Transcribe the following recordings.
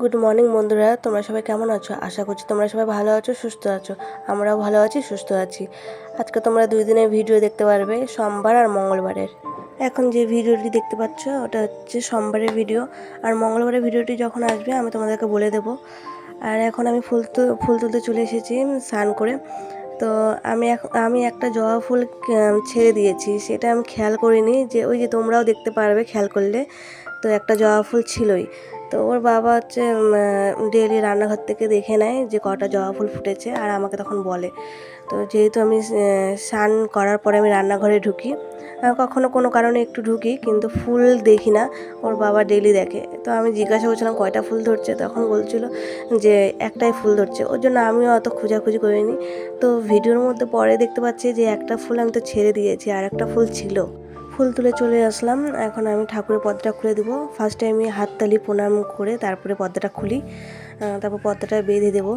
Good morning বন্ধুরা, তোমরা সবাই কেমন আছো? আশা করছি তোমরা সবাই ভালো আছো, সুস্থ আছো। আমরাও ভালো আছি, সুস্থ আছি। আজকে তোমরা 2 দিনের ভিডিও দেখতে পারবে, সোমবার আর মঙ্গলবারের। এখন যে ভিডিওটি দেখতে পাচ্ছ ওটা হচ্ছে সোমবারের ভিডিও, আর মঙ্গলবারের ভিডিওটি যখন আসবে আমি তোমাদেরকে বলে দেবো। আর এখন আমি ফুল তুলতে চলে এসেছি স্নান করে। তো আমি একটা জবা ফুল ছেড়ে দিয়েছি, সেটা আমি খেয়াল করিনি, যে ওই যে তোমরাও দেখতে পারবে খেয়াল করলে। তো একটা জবা ফুল ছিলই। তো ওর বাবা হচ্ছে ডেইলি রান্নাঘর থেকে দেখে নেয় যে কটা জবা ফুল ফুটেছে, আর আমাকে তখন বলে। তো যেহেতু আমি স্নান করার পরে আমি রান্নাঘরে ঢুকি, কখনো কোনো কারণে একটু ঢুকি, কিন্তু ফুল দেখি না। ওর বাবা ডেইলি দেখে। তো আমি জিজ্ঞাসা করছিলাম কয়টা ফুল ধরছে, তখন বলছিল যে একটাই ফুল ধরছে। ওর জন্য আমিও অত খোঁজাখুঁজি করিনি। তো ভিডিওর মধ্যে পরে দেখতে পাচ্ছি যে একটা ফুল আমি তো ছেড়ে দিয়েছি, আর একটা ফুল ছিল। ফুল তুলে চলে আসলাম। এখন আমি ঠাকুরের পর্দাটা খুলে দেবো। ফার্স্টে আমি হাততালি প্রণাম করে তারপরে পর্দাটা খুলি, তারপর পর্দাটা বেঁধে দেবো।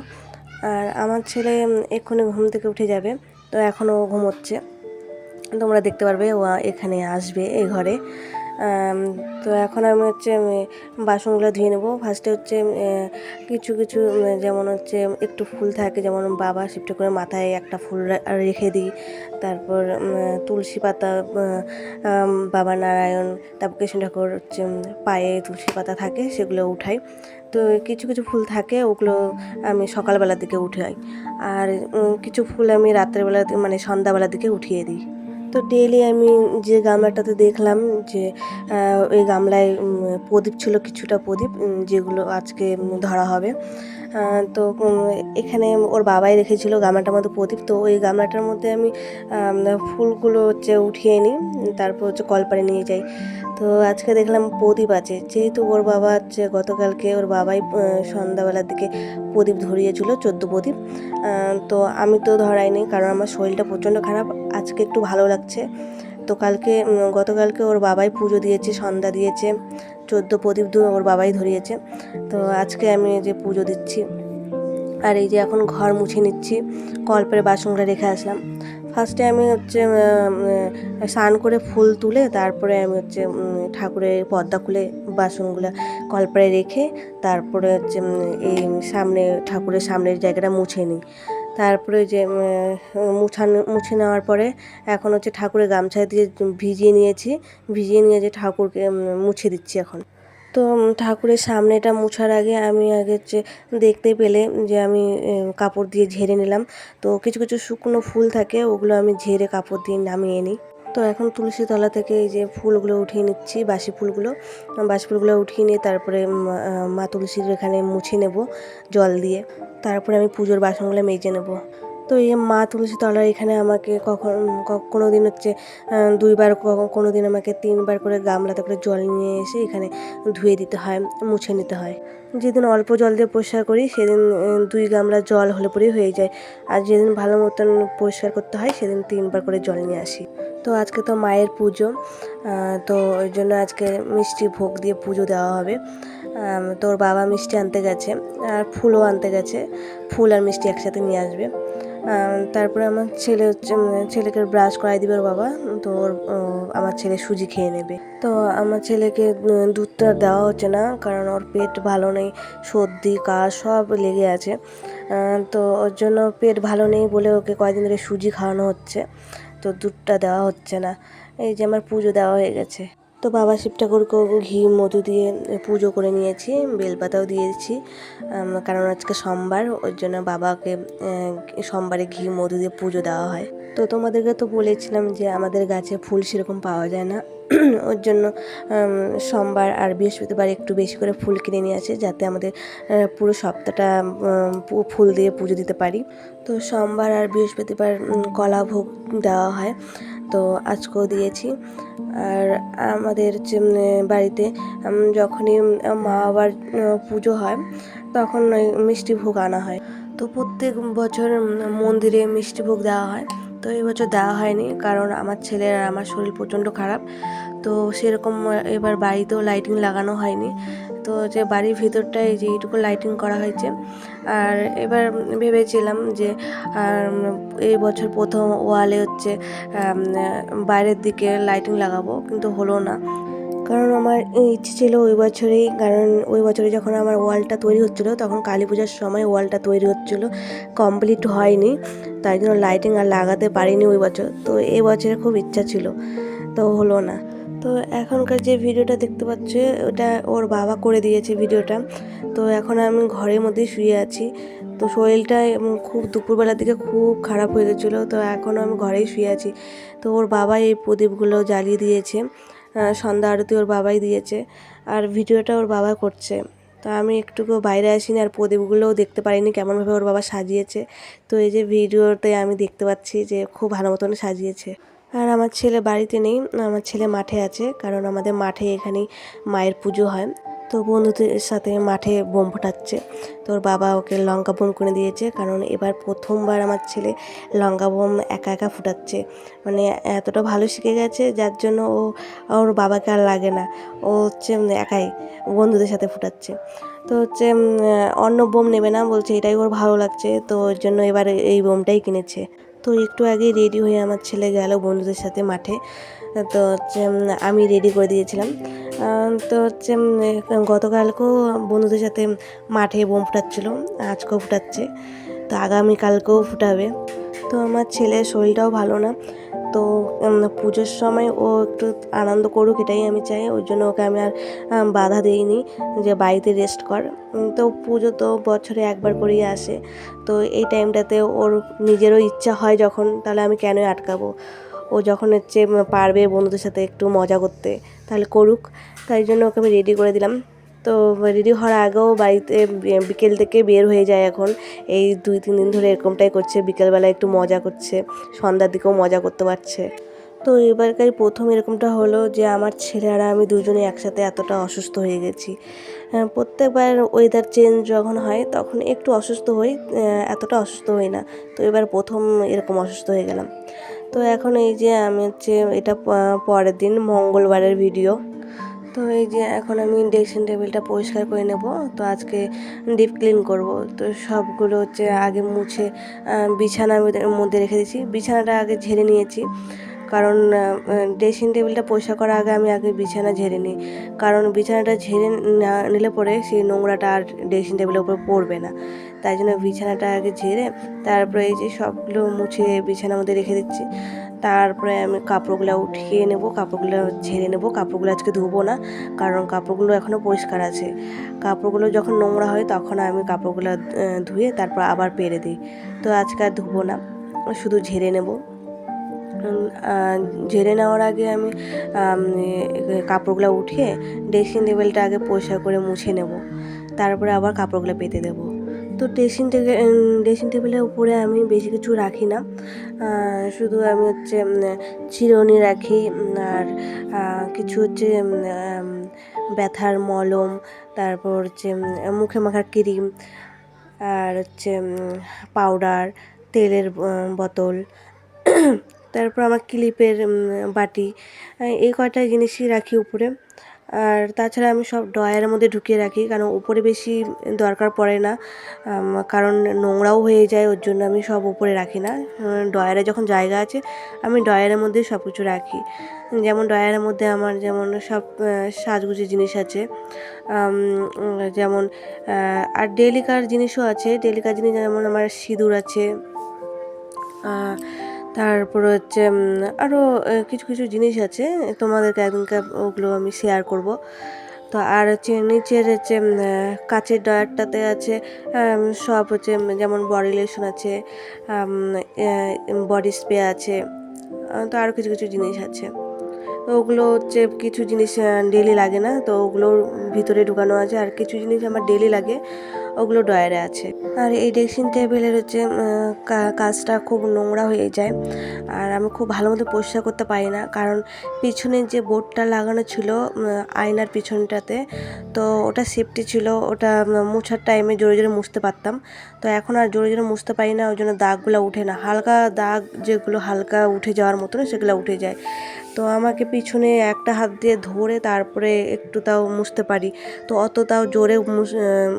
আর আমার ছেলে এক্ষুনি ঘুম থেকে উঠে যাবে, তো এখনও ঘুমোচ্ছে। তোমরা দেখতে পারবে ও এখানে আসবে এই ঘরে। তো এখন আমি বাসনগুলো ধুয়ে নেবো। ফার্স্টে কিছু কিছু যেমন একটু ফুল থাকে, যেমন বাবা শিফটে করে মাথায় একটা ফুল রেখে দিই। তারপর তুলসী পাতা, বাবা নারায়ণ, তারপর কৃষ্ণ ঠাকুর পায়ে তুলসী পাতা থাকে, সেগুলো উঠাই। তো কিছু কিছু ফুল থাকে, ওগুলো আমি সকালবেলার দিকে উঠাই। আর কিছু ফুল আমি রাত্রেবেলা মানে সন্ধ্যাবেলার দিকে উঠিয়ে দিই। তো ডেইলি আমি যে গামলাটাতে দেখলাম যে ওই গামলায় প্রদীপ ছিল, কিছুটা প্রদীপ, যেগুলো আজকে ধরা হবে। তো এখানে ওর বাবাই রেখেছিল গামলাটার মধ্যে প্রদীপ। তো ওই গামলাটার মধ্যে আমি ফুলগুলো উঠিয়ে নিই, তারপর কলপারে নিয়ে যাই। তো আজকে দেখলাম প্রদীপ আছে, যেহেতু ওর বাবা গতকালকে ওর বাবাই সন্ধ্যাবেলার দিকে প্রদীপ ধরিয়েছিল, 14 প্রদীপ। তো আমি তো ধরাইনি, কারণ আমার শরীরটা প্রচণ্ড খারাপ। আজকে একটু ভালো লাগছে। তো গতকালকে ওর বাবাই পুজো দিয়েছে, সন্ধ্যা দিয়েছে, 14 প্রদীপ ওর বাবাই ধরিয়েছে। তো আজকে আমি যে পুজো দিচ্ছি। আর এই যে এখন ঘর মুছে নিচ্ছি, কলপারে বাসনগুলো রেখে আসলাম। ফার্স্টে আমি স্নান করে ফুল তুলে তারপরে আমি ঠাকুরের পর্দা খুলে বাসনগুলো কলপারে রেখে তারপরে এই ঠাকুরের সামনের জায়গাটা মুছে নিই। তারপরে মুছে নেওয়ার পরে এখন ঠাকুরের গামছা দিয়ে ভিজিয়ে নিয়ে যে ঠাকুরকে মুছে দিচ্ছি এখন। তো ঠাকুরের সামনেটা মোছার আগে আমি দেখতে পেলে যে আমি কাপড় দিয়ে ঝেড়ে নিলাম। তো কিছু কিছু শুকনো ফুল থাকে, ওগুলো আমি ঝেড়ে কাপড় দিয়ে নামিয়ে নিই। তো এখন তুলসী তলা থেকে এই যে ফুলগুলো উঠিয়ে নিচ্ছি, বাসি ফুলগুলো উঠিয়ে নিয়ে তারপরে মা তুলসীর এখানে মুছে নেব জল দিয়ে। তারপরে আমি পুজোর বাসনগুলো মেজে নেব। তো এই মা তুলসী তলার এখানে আমাকে কোনো দিন 2বার, কোনো দিন আমাকে 3বার করে গামলাতে করে জল নিয়ে এসে এখানে ধুয়ে দিতে হয়, মুছে নিতে হয়। যেদিন অল্প জল দিয়ে পরিষ্কার করি সেদিন 2 গামলা জল হলে পরেই হয়ে যায়। আর যেদিন ভালো মতন পরিষ্কার করতে হয় সেদিন 3বার করে জল নিয়ে আসি। তো আজকে তো মায়ের পুজো, তো ওই জন্য আজকে মিষ্টি ভোগ দিয়ে পুজো দেওয়া হবে। তোর বাবা মিষ্টি আনতে গেছে, আর ফুলও আনতে গেছে। ফুল আর মিষ্টি একসাথে নিয়ে আসবে। তারপরে আমার ছেলেকে ব্রাশ করাই দিবে ওর বাবা। তো আমার ছেলে সুজি খেয়ে নেবে। তো আমার ছেলেকে দুধটা দেওয়া হচ্ছে না, কারণ ওর পেট ভালো নেই, সর্দি কাশ সব লেগে আছে। তো ওর জন্য পেট ভালো নেই বলে ওকে কয়েকদিন ধরে সুজি খাওয়ানো হচ্ছে, তো দুধটা দেওয়া হচ্ছে না। এই যে আমার পুজো দেওয়া হয়ে গেছে। তো বাবা শিব ঠাকুরকে ঘি মধু দিয়ে পুজো করে নিয়েছি, বেলপাতাও দিয়েছি, কারণ আজকে সোমবার, ওই জন্য বাবাকে সোমবারে ঘি মধু দিয়ে পুজো দেওয়া হয়। তো তোমাদেরকে তো বলেছিলাম যে আমাদের গাছে ফুল সেরকম পাওয়া যায় না, ওর জন্য সোমবার আর বৃহস্পতিবার একটু বেশি করে ফুল কিনে নিয়ে আসে, যাতে আমাদের পুরো সপ্তাহটা ফুল দিয়ে পুজো দিতে পারি। তো সোমবার আর বৃহস্পতিবার কলা ভোগ দেওয়া হয়, তো আজকেও দিয়েছি। আর আমাদের বাড়িতে যখনই মা বাবার পুজো হয় তখন ওই মিষ্টি ভোগ আনা হয়। তো প্রত্যেক বছর মন্দিরে মিষ্টি ভোগ দেওয়া হয়। তো এই বছর দেওয়া হয়নি, কারণ আমার ছেলের আর আমার শরীর প্রচণ্ড খারাপ। তো সেরকম এবার বাড়িতেও লাইটিং লাগানো হয়নি। তো বাড়ির ভিতরটায় এইটুকু লাইটিং করা হয়েছে। আর এবার ভেবেছিলাম যে এই বছর প্রথম ওয়ালে বাইরের দিকে লাইটিং লাগাবো, কিন্তু হলো না। কারণ আমার ইচ্ছে ছিল ওই বছরেই, কারণ ওই বছরে যখন আমার ওয়ালটা তৈরি হচ্ছিলো তখন কালী পূজার সময় ওয়ালটা তৈরি হচ্ছিলো, কমপ্লিট হয়নি, তাই জন্য লাইটিং আর লাগাতে পারিনি ওই বছর। তো এই বছরে খুব ইচ্ছা ছিল, তো হলো না। তো এখনকার যে ভিডিওটা দেখতে পাচ্ছ ওটা ওর বাবা করে দিয়েছে ভিডিওটা। তো এখন আমি ঘরের মধ্যেই শুয়ে আছি। তো শরীরটা খুব দুপুরবেলার দিকে খুব খারাপ হয়ে গেছিলো, তো এখনও আমি ঘরেই শুয়ে আছি। তো ওর বাবা এই প্রদীপগুলো জ্বালিয়ে দিয়েছে, সন্ধ্যা আরতি ওর বাবাই দিয়েছে, আর ভিডিওটা ওর বাবা করছে। তো আমি একটুকু বাইরে আসিনি, আর প্রদীপগুলোও দেখতে পারিনি কেমনভাবে ওর বাবা সাজিয়েছে। তো এই যে ভিডিওতে আমি দেখতে পাচ্ছি যে খুব ভালো মতন সাজিয়েছে। আর আমার ছেলে বাড়িতে নেই, আমার ছেলে মাঠে আছে, কারণ আমাদের মাঠে এখানেই মায়ের পুজো হয়। তো বন্ধুদের সাথে মাঠে বোম ফোটাচ্ছে। তো ওর বাবা ওকে লঙ্কা বোম করে দিয়েছে, কারণ এবার প্রথমবার আমার ছেলে লঙ্কা বোম একা একা ফুটাচ্ছে। মানে এতটা ভালো শিখে গেছে, যার জন্য ওর বাবাকে আর লাগে না, ও হচ্ছে একাই বন্ধুদের সাথে ফুটাচ্ছে। তো হচ্ছে অন্য বোম নেবে না, বলছে এটাই ওর ভালো লাগছে, তো ওর জন্য এবার এই বোমটাই কিনেছে। তো একটু আগেই রেডি হয়ে আমার ছেলে গেল বন্ধুদের সাথে মাঠে। তো হচ্ছে আমি রেডি করে দিয়েছিলাম। তো হচ্ছে গতকালকেও বন্ধুদের সাথে মাঠে বোম ফুটাচ্ছিলো, আজকেও ফুটাচ্ছে, তো আগামীকালকেও ফুটাবে। তো আমার ছেলের শরীরটাও ভালো না, তো পুজোর সময় ও একটু আনন্দ করুক এটাই আমি চাই, ওই জন্য ওকে আমি আর বাধা দিইনি যে বাড়িতে রেস্ট কর। তো পুজো তো বছরে একবার করেই আসে, তো এই টাইমটাতে ওর নিজেরও ইচ্ছা হয় যখন, তাহলে আমি কেনই আটকাবো? ও যখন হচ্ছে পারবে বন্ধুদের সাথে একটু মজা করতে, তাহলে করুক। তাই জন্য ওকে আমি রেডি করে দিলাম। তো রেডি হওয়ার আগেও বাড়িতে বিকেল থেকে বের হয়ে যায়, এখন এই 2-3 দিন ধরে এরকমটাই করছে, বিকেলবেলা একটু মজা করছে, সন্ধ্যার দিকেও মজা করতে পারছে। তো এবারকার প্রথম এরকমটা হলো যে আমার ছেলে আর আমি দুজনে একসাথে এতটা অসুস্থ হয়ে গেছি। প্রত্যেকবার ওয়েদার চেঞ্জ যখন হয় তখন একটু অসুস্থ হই, এতটা অসুস্থ হই না। তো এবার প্রথম এরকম অসুস্থ হয়ে গেলাম। তো এখন এই যে আমি হচ্ছে এটা পরের দিন মঙ্গলবারের ভিডিও। তো এই যে এখন আমি ড্রেসিং টেবিলটা পরিষ্কার করে নেব। তো আজকে ডিপ ক্লিন করব। তো সবগুলো হচ্ছে আগে মুছে বিছানার মধ্যে রেখে দিয়েছি, বিছানাটা আগে ঝেড়ে নিয়েছি, কারণ ড্রেসিং টেবিলটা পরিষ্কার করার আগে আমি আগে বিছানা ঝেড়ে নিই, কারণ বিছানাটা ঝেড়ে নিলে পরে সেই নোংরাটা আর ড্রেসিং টেবিলের উপর পড়বে না। তাই জন্য বিছানাটা আগে ঝেড়ে তারপরে এই যে সবগুলো মুছে বিছানার মধ্যে রেখে দিচ্ছি। তারপরে আমি কাপড়গুলো উঠিয়ে নেব, কাপড়গুলো ঝেড়ে নেব। কাপড়গুলো আজকে ধুবো না, কারণ কাপড়গুলো এখনও পরিষ্কার আছে। কাপড়গুলো যখন নোংরা হয় তখন আমি কাপড়গুলো ধুয়ে তারপর আবার পেরে দিই। তো আজকে আর ধুবো না, শুধু ঝেড়ে নেব। ঝেড়ে নেওয়ার আগে আমি কাপড়গুলো উঠিয়ে ড্রেসিং টেবিলটা আগে পরিষ্কার করে মুছে নেব, তারপরে আবার কাপড়গুলো পেতে দেব। তো ড্রেসিং টেবিলের উপরে আমি বেশি কিছু রাখি না, শুধু আমি হচ্ছে চিরুনি রাখি, আর কিছু হচ্ছে ব্যথার মলম, তারপর হচ্ছে মুখে মাখার ক্রিম, আর হচ্ছে পাউডার, তেলের বোতল, তারপর আমার ক্লিপের বাটি, এই কয়টা জিনিসই রাখি উপরে। আর তাছাড়া আমি সব ড্রয়ারের মধ্যে ঢুকিয়ে রাখি, কারণ উপরে বেশি দরকার পড়ে না, কারণ নোংরাও হয়ে যায়, ওর জন্য আমি সব উপরে রাখি না। ড্রয়ারে যখন জায়গা আছে আমি ড্রয়ারের মধ্যে সব কিছু রাখি। যেমন ড্রয়ারের মধ্যে আমার যেমন সব সাজগুজের জিনিস আছে, যেমন আর ডেলিকার জিনিসও আছে। ডেলিকার জিনিস যেমন আমার সিঁদুর আছে, তারপর হচ্ছে আরও কিছু কিছু জিনিস আছে, তোমাদেরকে একদিনকে ওগুলো আমি শেয়ার করব। তো আর হচ্ছে নিচের হচ্ছে কাচের ড্রয়ারটাতে আছে সব হচ্ছে, যেমন বডি লোশন আছে, বডি স্প্রে আছে, তো আরও কিছু কিছু জিনিস আছে। তো ওগুলো হচ্ছে কিছু জিনিস ডেলি লাগে না, তো ওগুলোর ভিতরে ঢুকানো আছে, আর কিছু জিনিস আমার ডেলি লাগে, ওগুলো ড্রয়ারে আছে। আর এই ড্রেসিং টেবিলের হচ্ছে কাজটা খুব নোংরা হয়ে যায়, আর আমি খুব ভালো মতো পরিষ্কার করতে পারি না, কারণ পিছনে যে বোর্ডটা লাগানো ছিল আয়নার পিছনটাতে, তো ওটা সেফটি ছিল, ওটা মোছার টাইমে জোরে জোরে মুছতে পারতাম। তো এখন আর জোরে জোরে মুছতে পারি না, ওই জন্য দাগগুলো উঠে না, হালকা দাগ যেগুলো হালকা উঠে যাওয়ার মতন সেগুলো উঠে যায়। তো আমাকে পিছনে একটা হাত দিয়ে ধরে তারপরে একটু তাও মুছতে পারি, তো অত তাও জোরে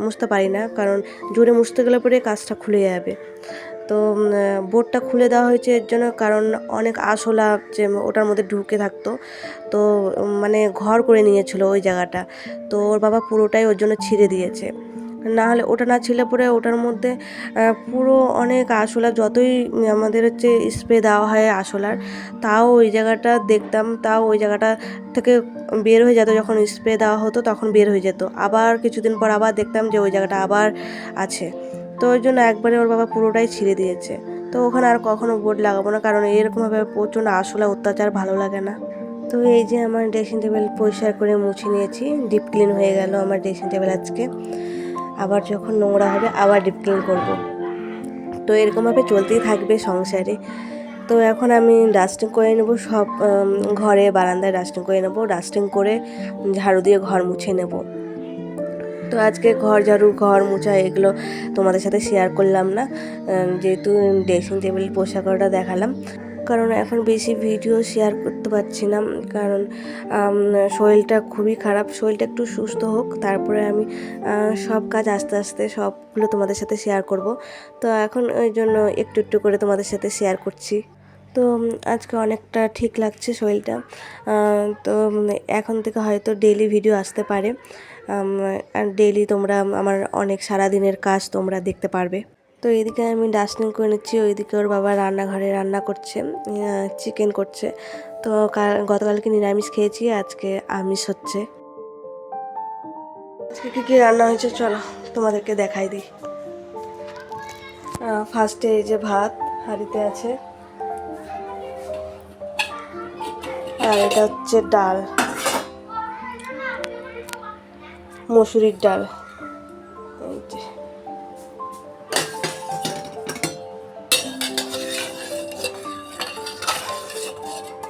মুছতে পারি না, কারণ জোরে মুছতে গেলে পরে কাজটা খুলে যাবে। তো বোর্ডটা খুলে দেওয়া হয়েছে এর জন্য, কারণ অনেক আরশোলা যে ওটার মধ্যে ঢুকে থাকতো, তো মানে ঘর করে নিয়েছিল ওই জায়গাটা। তো ওর বাবা পুরোটাই ওর জন্য ছিঁড়ে দিয়েছে, না হলে ওটা না ছিলে পরে ওটার মধ্যে পুরো অনেক আরশোলা, যতই আমাদের হচ্ছে স্প্রে দেওয়া হয় আরশোলার, তাও ওই জায়গাটা দেখতাম, তাও ওই জায়গাটা থেকে বের হয়ে যেত। যখন স্প্রে দেওয়া হতো তখন বের হয়ে যেত, আবার কিছুদিন পর আবার দেখতাম যে ওই জায়গাটা আবার আছে। তো ওই জন্য একবারে ওর বাবা পুরোটাই ছিঁড়ে দিয়েছে। তো ওখানে আর কখনো বোর্ড লাগাবো না, কারণ এরকমভাবে প্রচণ্ড আরশোলা অত্যাচার ভালো লাগে না। তো এই যে আমার ড্রেসিং টেবিল পরিষ্কার করে মুছে নিয়েছি, ডিপ ক্লিন হয়ে গেল আমার ড্রেসিং টেবিল আজকে। আবার যখন নোংরা হবে আবার ডিপ ক্লিন করবো। তো এরকমভাবে চলতেই থাকবে সংসারে। তো এখন আমি ডাস্টিং করে নেব সব, ঘরে বারান্দায় ডাস্টিং করে নেব, ডাস্টিং করে ঝাড়ু দিয়ে ঘর মুছে নেব। তো আজকে ঘর ঝাড়ু, ঘর মোছা এগুলো তোমাদের সাথে শেয়ার করলাম না, যেহেতু ড্রেসিং টেবিল পরিষ্কার করাটা দেখালাম। কারণ এখন বেশি ভিডিও শেয়ার করতে পারছি না, কারণ শরীরটা খুবই খারাপ। শরীরটা একটু সুস্থ হোক, তারপরে আমি সব কাজ আস্তে আস্তে সবগুলো তোমাদের সাথে শেয়ার করব। তো এখন ওই জন্য একটু একটু করে তোমাদের সাথে শেয়ার করছি। তো আজকে অনেকটা ঠিক লাগছে শরীরটা। তো এখন থেকে হয়তো ডেইলি ভিডিও আসতে পারে, আর ডেইলি তোমরা আমার অনেক সারাদিনের কাজ তোমরা দেখতে পারবে। তো এদিকে আমি ডাস্টিং করে নিচ্ছি, ওইদিকে ওর বাবা রান্নাঘরে রান্না করছে, চিকেন করছে। তো গতকালকে নিরামিষ খেয়েছি, আজকে আমিষ হচ্ছে। আজকে কী কী রান্না হয়েছে চলো তোমাদেরকে দেখাই দিই। ফার্স্টে এই যে ভাত হাঁড়িতে আছে, আর এটা হচ্ছে ডাল, মসুরির ডাল। এই যে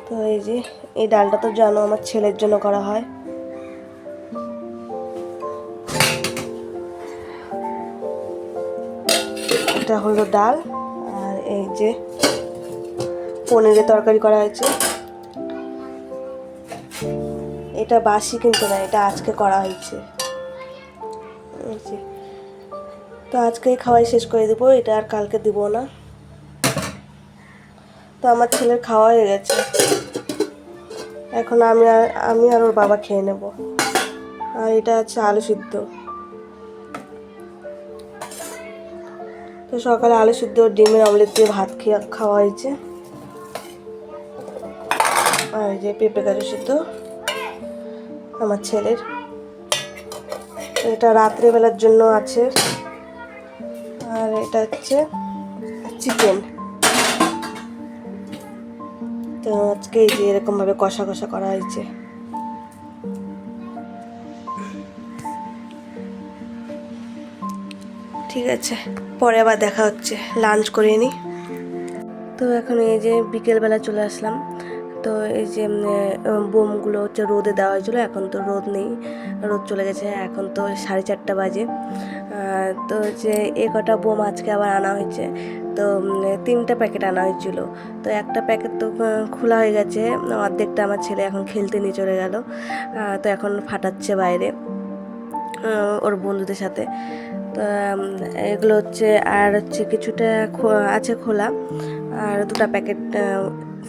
তো এই যে এই ডালটা তো জানো আমার ছেলের জন্য করা হয়। এটা হলো ডাল, আর এই যে পনিরের তরকারি করা হয়েছে। এটা বাসি কিন্তু না, এটা আজকে করা হয়েছে। তো আজকেই খাওয়াই শেষ করে দেবো, এটা আর কালকে দিব না। তো আমার ছেলের খাওয়া হয়ে গেছে, এখন আমি আর ওর বাবা খেয়ে নেব। আর এটা আছে আলু সিদ্ধ। তো সকালে আলু সিদ্ধ ডিমের অমলেট দিয়ে ভাত খাওয়া হয়েছে। আর এই যে পেঁপে গাজর সিদ্ধ আমার ছেলের, এটা রাত্রেবেলার জন্য আছে। আর এটা হচ্ছে চিকেন। তো আজকে এই যে এরকমভাবে কষা কষা করা হয়েছে। ঠিক আছে, পরে আবার দেখা হচ্ছে, লাঞ্চ করে নিই। তো এখন এই যে বিকেলবেলা চলে আসলাম। তো এই যে বোমগুলো হচ্ছে রোদে দেওয়া হয়েছিলো, এখন তো রোদ নেই, রোদ চলে গেছে, এখন তো 4:30 বাজে। তো যে কটা বোম আজকে আবার আনা হয়েছে। তো 3টা প্যাকেট আনা হয়েছিল। তো একটা প্যাকেট তো খোলা হয়ে গেছে, অর্ধেকটা আমার ছেলে এখন খেলতে নিয়ে চলে গেল। তো এখন ফাটাচ্ছে বাইরে ওর বন্ধুদের সাথে। তো এগুলো হচ্ছে, আর হচ্ছে কিছুটা আছে খোলা, আর 2টা প্যাকেট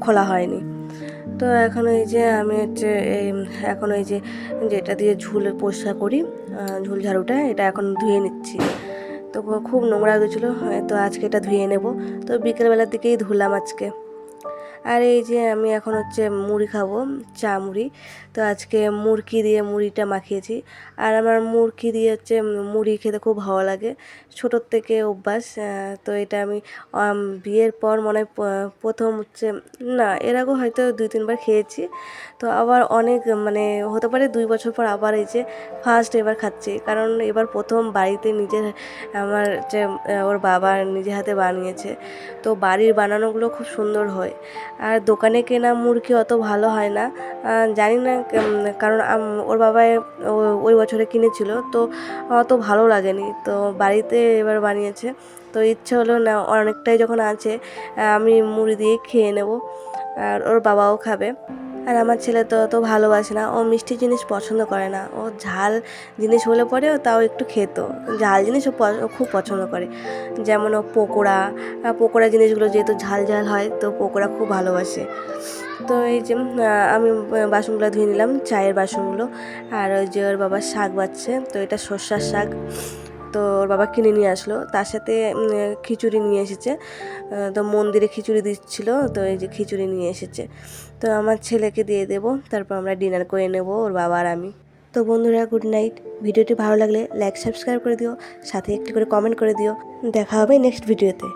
খোলা হয়নি। তো এখন এই যে আমি হচ্ছে এখন এই যে যেটা দিয়ে ঝুল পরিষ্কার করি, ঝুল ঝাড়ুটা, এটা এখন ধুয়ে নিচ্ছি। তো খুব নোংরা গেছিলো, তো আজকে এটা ধুয়ে নেব। তো বিকেলবেলার দিকেই ধুলাম আজকে। আর এই যে আমি এখন হচ্ছে মুড়ি খাবো, চা মুড়ি। তো আজকে মুরকি দিয়ে মুড়িটা মাখিয়েছি। আর আমার মুরকি দিয়ে হচ্ছে মুড়ি খেতে খুব ভালো লাগে, ছোটোর থেকে অভ্যাস। তো এটা আমি বিয়ের পর মনে হয় প্রথম হচ্ছে, না এর আগেও হয়তো 2-3বার খেয়েছি। তো আবার অনেক মানে হতে পারে 2 বছর পর আবার এই যে ফার্স্ট এবার খাচ্ছি, কারণ এবার প্রথম বাড়িতে নিজের, আমার যে ওর বাবা নিজে হাতে বানিয়েছে। তো বাড়ির বানানোগুলো খুব সুন্দর হয়, আর দোকানে কেনা মুরগি অত ভালো হয় না, জানি না, কারণ ওর বাবা ওই বছরে কিনেছিল, তো অত ভালো লাগেনি। তো বাড়িতে এবার বানিয়েছে, তো ইচ্ছে হলো না, অনেকটাই যখন আছে আমি মুড়ি দিয়ে খেয়ে নেব, আর ওর বাবাও খাবে। আর আমার ছেলে তো ভালোবাসে না, ও মিষ্টি জিনিস পছন্দ করে না, ও ঝাল জিনিস হলে পরেও তাও একটু খেত। ঝাল জিনিস ও খুব পছন্দ করে, যেমন ও পকোড়া জিনিসগুলো যেহেতু ঝাল ঝাল হয় তো পকোড়া খুব ভালোবাসে। তো এই যে আমি বাসনগুলো ধুয়ে নিলাম, চায়ের বাসনগুলো। আর ওই যে ওর বাবা শাক বাচ্ছে, তো এটা সর্ষার শাক, তো ওর বাবা কিনে নিয়ে আসলো, তার সাথে খিচুড়ি নিয়ে এসেছে। তো মন্দিরে খিচুড়ি দিচ্ছিল, তো এই যে খিচুড়ি নিয়ে এসেছে, তো আমার ছেলেকে দিয়ে দেবো, তারপর আমরা ডিনার করে নেব ওর বাবা আর আমি। তো বন্ধুরা, গুড নাইট। ভিডিওটি ভালো লাগলে লাইক সাবস্ক্রাইব করে দিও, সাথে একটি করে কমেন্ট করে দিও। দেখা হবে নেক্সট ভিডিওতে।